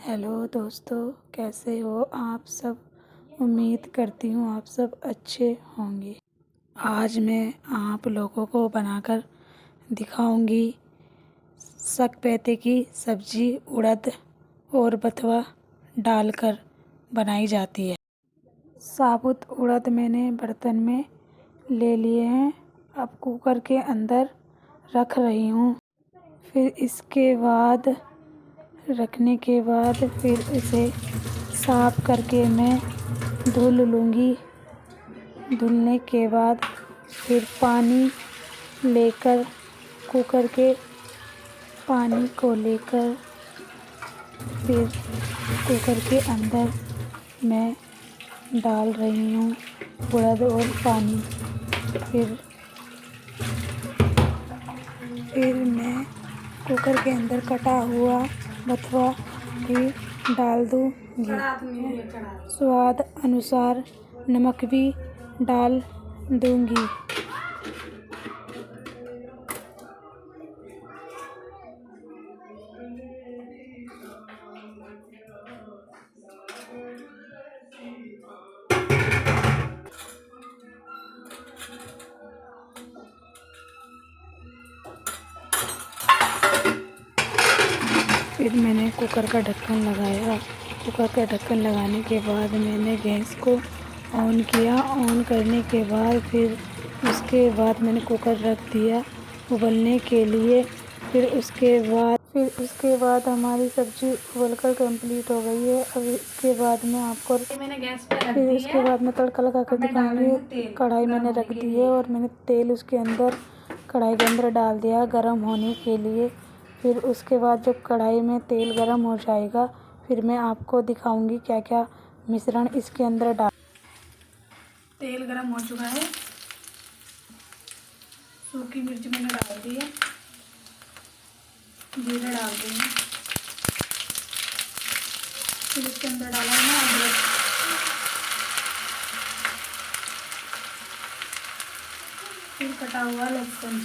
Hello दोस्तों, कैसे हो आप सब। उम्मीद करती हूँ आप सब अच्छे होंगे। आज मैं आप लोगों को बनाकर दिखाऊंगी सकपैते की सब्जी। उड़द और बथुआ डालकर बनाई जाती है। साबुत उड़द मैंने बर्तन में ले लिए हैं। अब कुकर के अंदर रख रही हूँ। फिर इसके बाद रखने के बाद फिर इसे साफ करके मैं धुल लूँगी। धुलने के बाद फिर पानी लेकर कुकर के पानी को लेकर फिर कुकर के अंदर मैं डाल रही हूँ उड़द और पानी। फिर मैं कुकर के अंदर कटा हुआ बथुआ भी डाल दूँगी। स्वाद अनुसार नमक भी डाल दूँगी। फिर मैंने कुकर का ढक्कन लगाया। कुकर का ढक्कन लगाने के बाद मैंने गैस को ऑन किया। ऑन करने के बाद फिर उसके बाद मैंने कुकर रख दिया उबलने के लिए। फिर उसके बाद हमारी सब्ज़ी उबलकर कंप्लीट हो गई है। अब इसके बाद मैं आपको उसके बाद मैं तड़का लगा कर दिखाऊंगी। कढ़ाई मैंने रख दी है और मैंने तेल उसके अंदर कढ़ाई के अंदर डाल दिया गरम होने के लिए। फिर उसके बाद जब कढ़ाई में तेल गरम हो जाएगा फिर मैं आपको दिखाऊंगी क्या क्या मिश्रण इसके अंदर डाल। तेल गरम हो चुका है। सूखी मिर्च मैंने डाल दी है। जीरा डाल दी है। फिर इसके अंदर डाला है अदरक। फिर कटा हुआ लहसुन।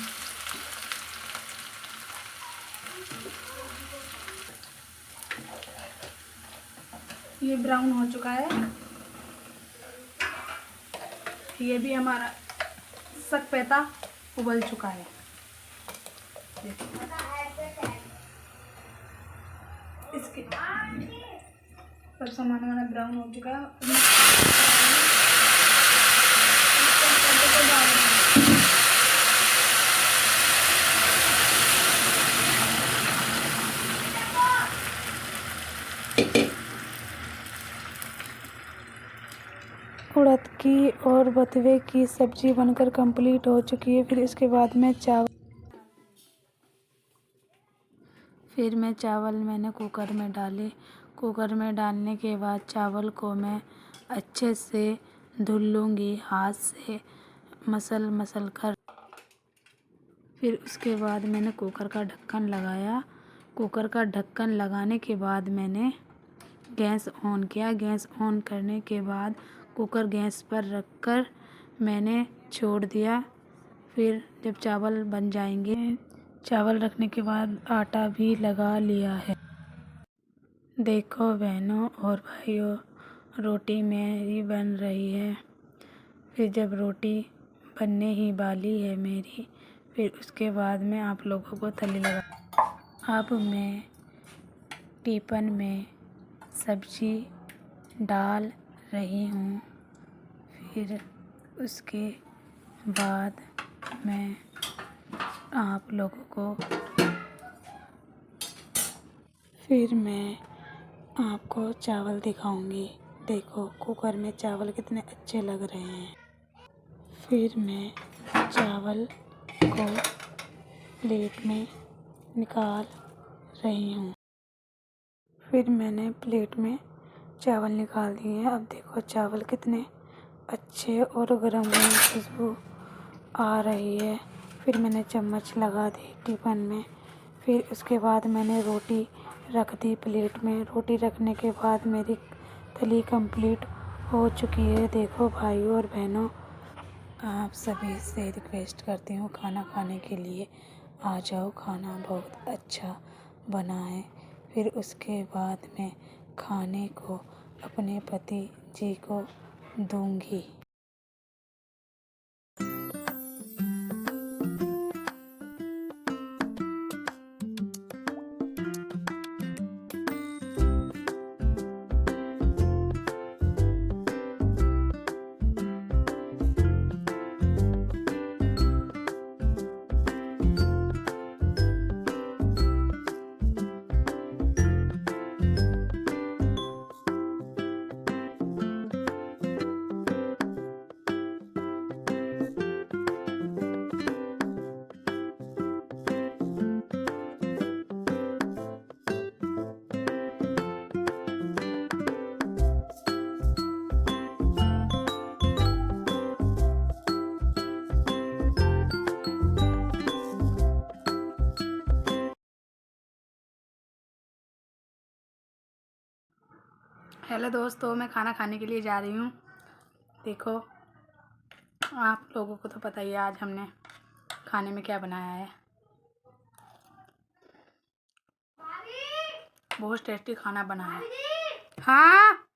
ये ब्राउन हो चुका है। ये भी हमारा सकपैता उबल चुका है। इसके सब सामान हमारा ब्राउन हो चुका है। उड़द की और बथुए की सब्जी बनकर कंप्लीट हो चुकी है। फिर इसके बाद मैं चावल मैंने कुकर में डाले। कुकर में डालने के बाद चावल को मैं अच्छे से धुल लूँगी हाथ से मसल कर। फिर उसके बाद मैंने कुकर का ढक्कन लगाया। कुकर का ढक्कन लगाने के बाद मैंने गैस ऑन किया। गैस ऑन करने के बाद कुकर गैस पर रखकर मैंने छोड़ दिया। फिर जब चावल बन जाएंगे, चावल रखने के बाद आटा भी लगा लिया है। देखो बहनों और भाइयों, रोटी मेरी बन रही है। फिर जब रोटी बनने ही वाली है मेरी, फिर उसके बाद मैं आप लोगों को तली लगा। अब मैं टिफ़िन में सब्ज़ी डाल रही हूँ। फिर उसके बाद मैं आप लोगों को आपको चावल दिखाऊंगी। देखो कुकर में चावल कितने अच्छे लग रहे हैं। फिर मैं चावल को प्लेट में निकाल रही हूँ। फिर मैंने प्लेट में चावल निकाल दिए हैं। अब देखो चावल कितने अच्छे और गरम गरम खुशबू आ रही है। फिर मैंने चम्मच लगा दी टिफ़िन में। फिर उसके बाद मैंने रोटी रख दी प्लेट में। रोटी रखने के बाद मेरी तली कंप्लीट हो चुकी है। देखो भाइयों और बहनों, आप सभी से रिक्वेस्ट करती हूँ खाना खाने के लिए आ जाओ। खाना बहुत अच्छा बना है। फिर उसके बाद मैं खाने को अपने पति जी को दूंगी। हेलो दोस्तों, मैं खाना खाने के लिए जा रही हूँ। देखो, आप लोगों को तो पता ही है आज हमने खाने में क्या बनाया है। बहुत टेस्टी खाना बना है। हाँ।